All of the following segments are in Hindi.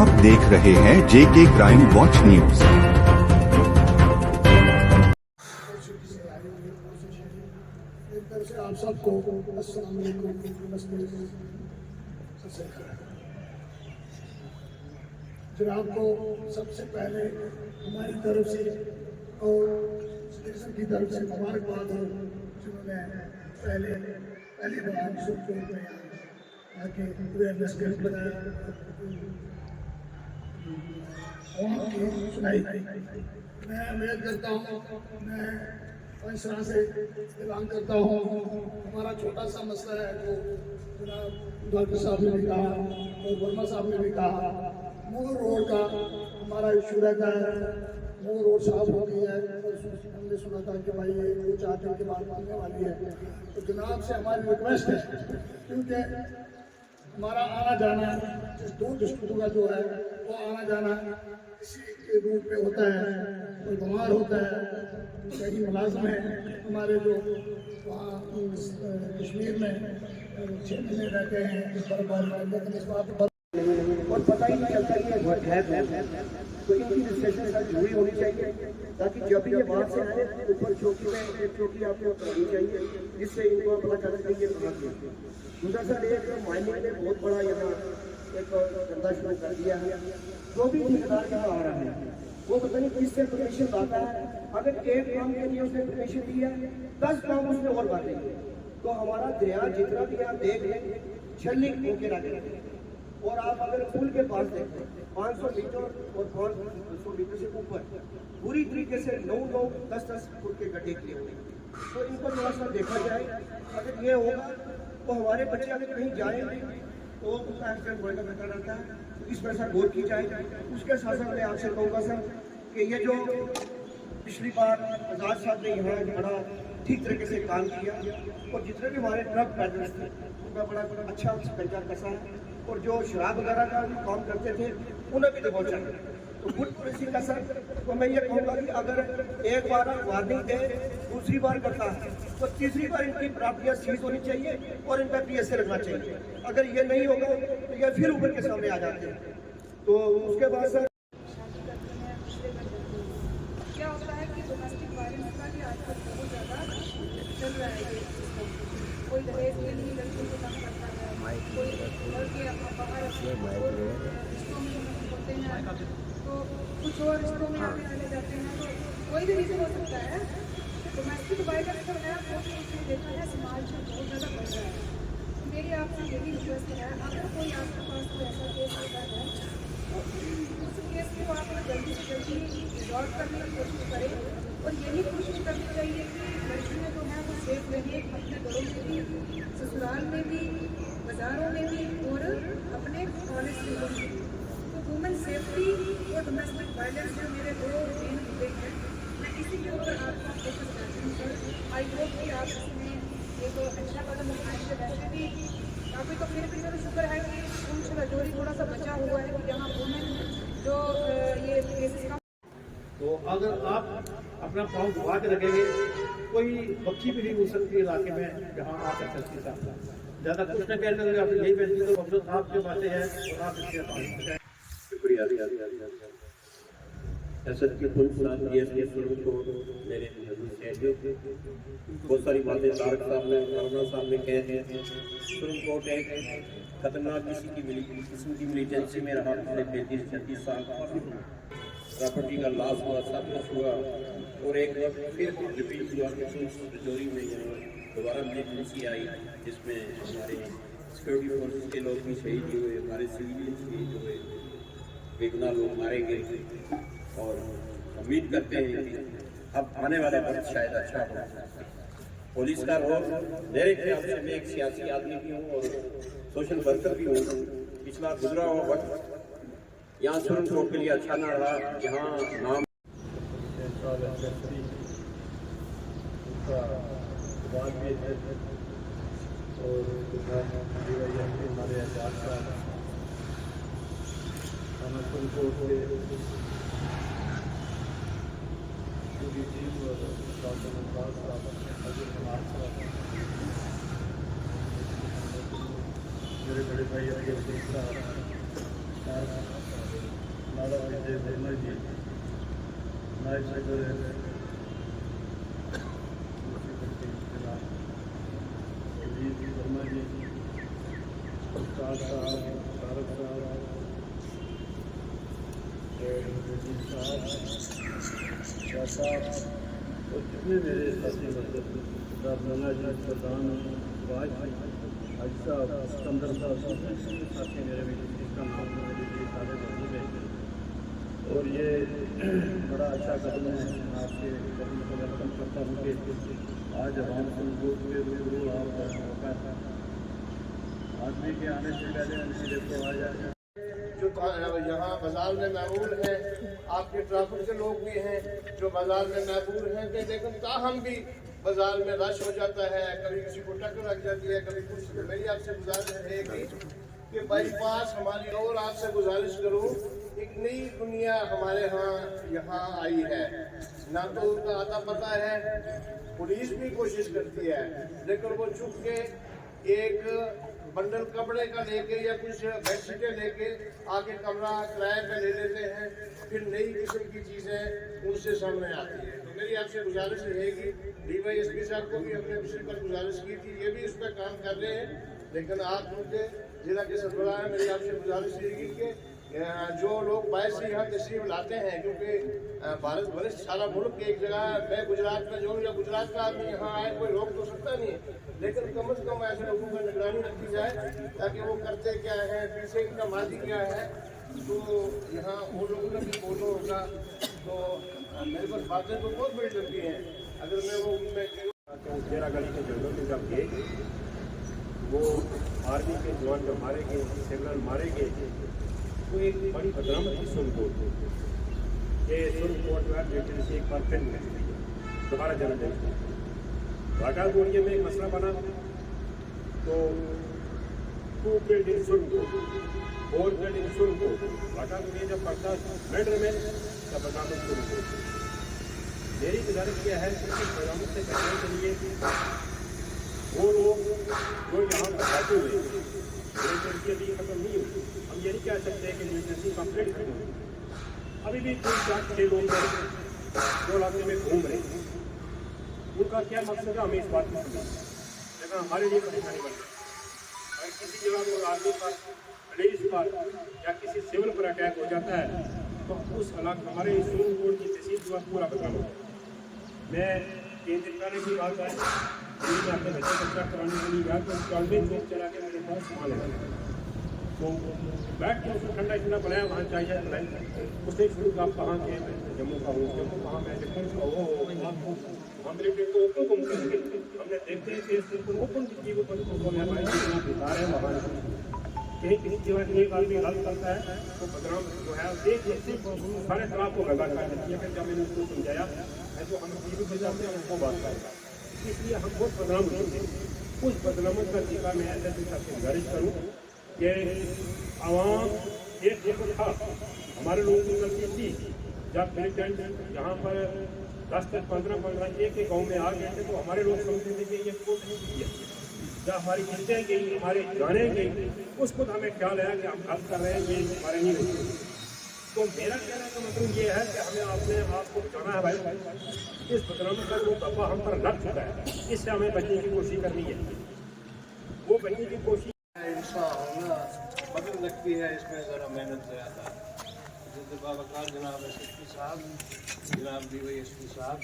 आप देख रहे हैं जेके क्राइम वॉच न्यूज। आप सबको अस्सलाम वालेकुम। जनाब को सबसे पहले हमारी तरफ से और स्टेशन की तरफ से मुबारकबाद हो, जिन्होंने पहले बयान सुनते हुए आके अवेयरनेस कैंप बनाया और सुनाई। मैं उम्मीद करता हूँ, मैं इस तरह से ऐलान करता हूँ, हमारा छोटा सा मसला है जो जनाब डॉक्टर साहब ने भी कहा और वर्मा साहब ने भी कहा, मूल रोड का हमारा इशू रहता है। मूल रोड साफ हो गई है, हमने सुना था कि भाई ये 4 दिन के बाद बनने वाली है। तो जनाब से हमारी रिक्वेस्ट है, क्योंकि हमारा आना जाना इस 2 डिस्ट्रिक्टों का जो है वो आना जाना इसी के रूट पे होता है। कोई बीमार होता है, कई मुलाजिम हैं हमारे जो वहाँ कश्मीर में 6 महीने रहते हैं, इस बात पर और पता ही नहीं चलता कि ये है तो इनकी रजिस्ट्रेशन सर जरूरी होनी चाहिए, ताकि जब भी ये बाहर से आए ऊपर चौकी में एक चौकी आपको करनी चाहिए, जिससे इनको पता चल सके ये कहाँ से। दूसरा सर एक माइनिंग ने बहुत बड़ा यहाँ एक धंधा शुरू कर दिया है। जो भी ठेकेदार यहाँ आ रहा है वो पता नहीं किससे परमिशन लाता है। अगर एक काम के लिए उसने परमिशन दी है, 10 काम उसने और बांटे। तो हमारा दरिया जितना भी आप देख लें छलनी होके रखे, और आप अगर पुल के पास देखें 500 मीटर और 500 मीटर से ऊपर पूरी तरीके से 9-9, 10-10 फुट के गड्ढे किए हुए। तो इनको थोड़ा सा देखा जाए। अगर ये होगा तो हमारे बच्चे अगर कहीं जाएंगे तो उनका एक्सीडेंट होने का खतरा रहता है। तो इस पर सर गौर की जाए। उसके साथ साथ मैं आपसे कहूँगा सर कि ये जो पिछली बार आजाद साहब ने यहाँ बड़ा ठीक तरीके से काम किया, और जितने भी हमारे ट्रक पैदल्स थे उनका बड़ा अच्छा पंजा कसा है, और जो शराब वगैरह का भी काम करते थे उन्हें भी दबोचा है। तो गुड पॉलिसी का सर तो मैं ये कहूँगा कि अगर एक बार वार्निंग दे, दूसरी बार करता है तो तीसरी बार इनकी प्रॉपर्टियाँ सीज होनी चाहिए और इन पर PSA लगना चाहिए। अगर ये नहीं होगा तो ये फिर ऊपर के सामने आ जाते हैं। तो उसके बाद सर क्या होता है कि डोमेस्टिक वायलेंस का भी आजकल बहुत ज़्यादा चल रहा है। ये कोई दहेज के लिए लड़कियों को तंग करता है, कोई लड़के अपना बाहर रिश्तों में होते हैं तो कुछ और रिश्तों में आगे चले जाते हैं। तो कोई भी रीज़न हो सकता है। डोमेस्टिक वायलेंस जो है वो भी देखा है समाज में बहुत ज़्यादा बढ़ रहा है। तो मेरी आपसे यही रिक्वेस्ट है, अगर कोई आपके पास कोई ऐसा केस होता है तो उस केस को आप जल्दी से जल्दी रिजॉल्व करने की कोशिश करें, और यही कोशिश करनी चाहिए कि लड़कियाँ जो हैं वो सेफ रहें अपने घरों में भी, ससुराल में भी, बाज़ारों में भी और अपने कॉलेज स्कूलों में। तो वुमेन सेफ्टी और डोमेस्टिक वायलेंस जो मेरे 2 मेन मुद्दे हैं, मैं इसी के ऊपर आपका फोकस करती हूँ सर। आई होप कि आप इसमें एक अच्छा कदम उठाएंगे। वैसे भी अभी तो फिर भी मेरा शुक्र है कि पुलिस रजौरी थोड़ा सा बचा हुआ है कि जहाँ वुमेन जो ये केसेस का। तो अगर आप अपना पाँव घुमा के रखेंगे, कोई बच्ची भी नहीं हो सकती इलाके में जहाँ आप चलती था। ज़्यादा कुछ न कहते हुए आप यही बेनती तो अफसर साहब के बातें हैं और आप इसके पास शुक्रिया। एसएस की पुलिस को मेरे बहुत सारी बातें तारक साहब ने, करुणा साहब ने कह दी। सुप्रीम कोर्ट एक खतरनाक किस्म की मिलिटेंसी में रहा। पिछले 35-36 साल प्रॉपर्टी का लॉस हुआ, सब कुछ हुआ, और एक फिर रिपीट हुआ कि रजौरी में दोबारा मिलिटेंसी आई, जिसमें हमारे सिक्योरिटी फोर्सेस के लोग भी शहीद हुए, हमारे सिविलियन शहीद हुए, बेगुनाह लोग मारे गए। और उम्मीद करते हैं कि अब आने वाला वक्त शायद अच्छा हो। पुलिस का रोल मेरे ख्याल से, मैं एक सियासी आदमी भी हूँ और सोशल वर्कर भी हूँ। पिछला गुजरा हुआ वक्त यहाँ सुप्रीम कोर्ट के लिए अच्छा ना रहा, जहाँ नाम मेरे बड़े भाई हमारे सदर वर्मा जी, उस्ताद साहब, तारक साहब साहब और जितने मेरे साथी दाना जी, प्रधान वाज हाजी साहब, सिकंदर साहब, साथी मेरे भी जिसका नाम मेरे लिए सारे मौजूद हैं। और ये बड़ा अच्छा कदम है, आपके कदम को वेलकम करता हूँ कि आज हम सुनकोट के रूबरू आप मौका था आदमी के आने से पहले उनकी देखो आ जाए जो यहाँ बाजार में महबूब हैं, आपके ट्रैफिक के लोग भी हैं जो बाजार में महबूब हैं कि लेकिन ताहम भी बाजार में रश हो जाता है, कभी किसी को टक्कर लग जाती है, कभी कुछ। मेरी आपसे गुजारिश रहेगी कि बाईपास हमारी और आपसे गुजारिश करूँ, एक नई दुनिया हमारे यहाँ आई है। ना तो उनका आता पता है, पुलिस भी कोशिश करती है लेकिन वो चुप के एक बंडल कपड़े का लेके या कुछ बेडशीटें लेके आके कमरा किराए पे ले लेते हैं, फिर नई किस्म की चीज़ें उनसे सामने आती है। तो मेरी आपसे गुजारिश रहेगी, DYSP साहब को भी हमने पिछली पर गुजारिश की थी, ये भी इस पर काम कर रहे हैं, लेकिन आप उनके जिला के सरबराह हैं, मेरी आपसे गुजारिश रहेगी कि जो लोग बाहर से यहाँ तशरीफ लाते हैं, क्योंकि भारत वर्ष सारा मुल्क एक जगह, मैं गुजरात में जो या गुजरात का आदमी यहाँ आए कोई रोक तो सकता नहीं है, लेकिन कम से कम ऐसे लोगों पर निगरानी रखी जाए ताकि वो करते क्या है, पीछे इनका माजी क्या है। तो यहाँ वो लोगों ने भी बोलो होगा। तो मेरे पास बातें तो बहुत बड़ी लगती हैं, अगर मैं वो तेरा गली के जंगल में जब गए वो आर्मी के जवान जब मारे गए, सिग्नल मारे गए, तो एक बड़ी बदनामी थी सुनकोट कि सुनकोट जो है बेटे से एक बार फिर दोबारा जन्म देंगे। वाटा गोड़िए में एक मसला बना तो 2 बिल्डिंग सुनकोट, 4 बिल्डिंग सुनकोट, वाटा गोड़िए जब पड़ता मेडर में तब बदनामी सुनकोट। मेरी गुजारिश यह है कि बदनामी से बचने के लिए वो लोग जो यहाँ पर बैठे हुए अभी खत्म नहीं हुई, हम ये नहीं कह सकते कि लिटरेसी कंप्लीट खत्म हुई। अभी भी 3-4-6 लोग जो इलाके में घूम रहे हैं, उनका क्या मकसद है हमें इस बात में समझना, लेकिन हमारे लिए परेशानी बन रही है। अगर किसी जगह को आर्मी पर, पुलिस पर या किसी सिविल पर अटैक हो जाता है तो उस इलाके हमारे सुप्रीम की तहसील जो है पूरा बदनाम होता है। मैं केंद्र करने की बात है, अपने बच्चे कच्चा कराने के लिए गया तो कॉलेज में चला के मेरे पास सामान लगा तो बैठ के उसको ठंडा इतना बनाया, वहाँ चाहिए बनाई, उसने शुरू आप कहाँ के, जम्मू का हूँ, जम्मू कहाँ मैं जम्मू का हो, हम मिलिट्री को ओपन घूम करेंगे, हमने देखते हैं कि इसको ओपन की वो बता रहे हैं वहाँ कहीं किसी जगह एक आदमी गलत करता है तो बदनाम जो है एक सारे तलाब को गंदा कर देती है। फिर जब मैंने उसको समझाया है तो हम टीवी पर जाते हैं उनको बात करेगा, इसलिए हम बहुत बदनाम होते हैं। उस बदनामत का टीका मैं ऐसे सबसे गुजारिश करूँ कि आवाम एक देखो था, हमारे लोगों की गलती थी जब मिलिटेंट यहाँ पर 10 से 15 एक गाँव में आ गए थे तो हमारे लोग समझते थे कि ये कोर्ट नहीं किया, जब हमारी किस्तें गई, हमारे जाने गई, उसको तो हमें ख्याल है कि हम गलत कर रहे हैं, ये हमारे नहीं होते। तो मेरा कहने का मतलब ये है कि हमें अपने आप को बचाना है भाई, इस बदनामी का जो दफा हम पर लग चुका है इससे हमें बचने की कोशिश करनी है। वो बचने की कोशिश इंसान होना बदल लगती है, इसमें ज़रा मेहनत ज़्यादा है। जैसे बाबा जनाब SSP साहब, जनाब DYSP साहब,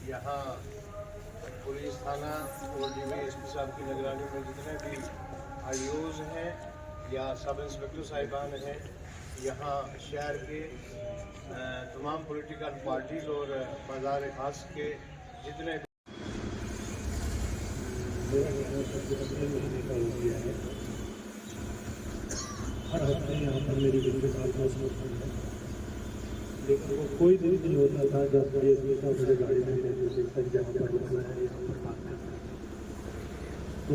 यहाँ पुलिस थाना और DYSP साहब की निगरानी में जितने भी IOs हैं या सब इंस्पेक्टर साहिबान हैं, यहाँ शहर के तमाम पॉलिटिकल पार्टीज और बाजार खास के जितने हर हफ्ते यहाँ पर मेरी दिन के साथ मौसम है, लेकिन वो कोई दिन नहीं होता था जब DSP साहब मुझे गाड़ी में सर यहाँ पर रुकना है, यहाँ पर बात करना है। तो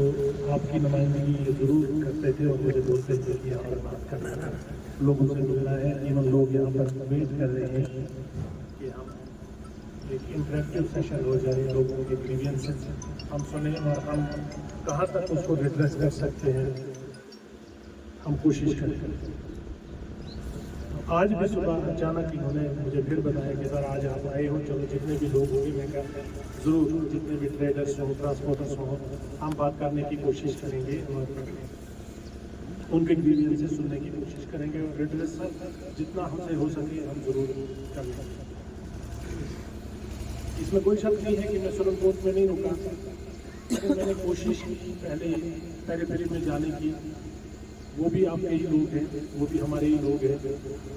आपकी नुमाइंदगी ज़रूर करते थे और मुझे बोलते थे कि यहाँ पर बात करना है, लोगों से मिलना है। इवन लोग यहाँ पर वेट कर रहे हैं कि हम एक इंटरेक्टिव सेशन हो जाए, लोगों के ग्रीवियंसेस हम सुने और हम कहाँ तक उसको रिड्रेस कर सकते हैं हम कोशिश करें। आज भी सुबह अचानक इन्होंने मुझे फिर बताया कि सर आज आप आए हो, चलो जितने भी लोग होंगे मैं कहा ज़रूर, जितने भी ट्रेडर्स हों, ट्रांसपोर्टर्स हों, हम बात करने की कोशिश करेंगे और उनके ग्रीवियंसेस सुनने की कोशिश करेंगे और रिड्रेस जितना हमसे हो सके हम ज़रूर करेंगे। इसमें कोई शक नहीं है कि मैं सुप्रीम कोर्ट में नहीं रुका, लेकिन मैंने कोशिश की पहले पेरिफेरी में जाने की। वो भी आपके ही लोग हैं, वो भी हमारे ही लोग हैं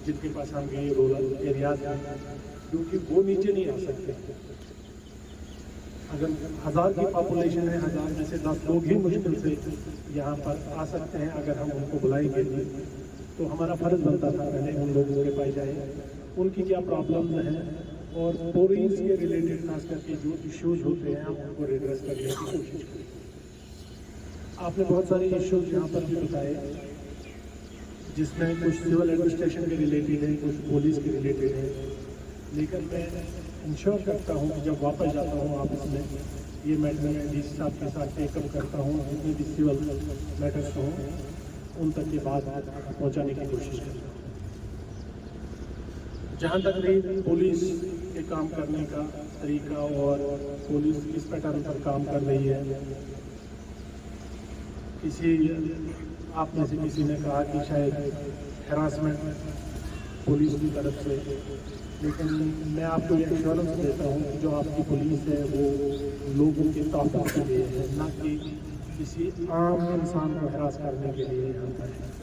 जिनके पास हम ये रूरल एरियाज हैं, क्योंकि वो नीचे नहीं आ सकते। अगर 1000 की पॉपुलेशन है, 1000 में से 10 लोग ही मुश्किल से यहाँ पर आ सकते हैं। अगर हम उनको बुलाएंगे तो हमारा फर्ज बनता था पहले उन लोगों के पास जाए, उनकी क्या प्रॉब्लम है और पोरीज के रिलेटेड खास करके जो इश्यूज होते हैं हम उनको रिड्रेस करने की कोशिश करें। आपने बहुत सारे इश्यूज यहाँ पर भी बताए, जिसमें कुछ सिविल एडमिनिस्ट्रेशन के रिलेटेड है, कुछ पुलिस के रिलेटेड है, लेकिन मैं इंश्योर करता हूँ कि जब वापस जाता हूँ ऑफिस में ये मैटर मैं डीसी साहब के साथ टेकअप करता हूँ, जितने भी सिविल मैटर्स हों उन तक की बात पहुँचाने की कोशिश करता हूँ। जहाँ तक रही पुलिस के काम करने का तरीका और पुलिस किस पैटर्न पर काम कर रही है, आप में से किसी ने कहा कि शायद हैरासमेंट पुलिस की तरफ से, लेकिन मैं आपको ये एश्योरेंस देता हूँ कि जो आपकी पुलिस है वो लोगों के तहफ़्फ़ुज़ के लिए है, ना कि किसी आम इंसान को हैरास करने के लिए यहाँ पर है।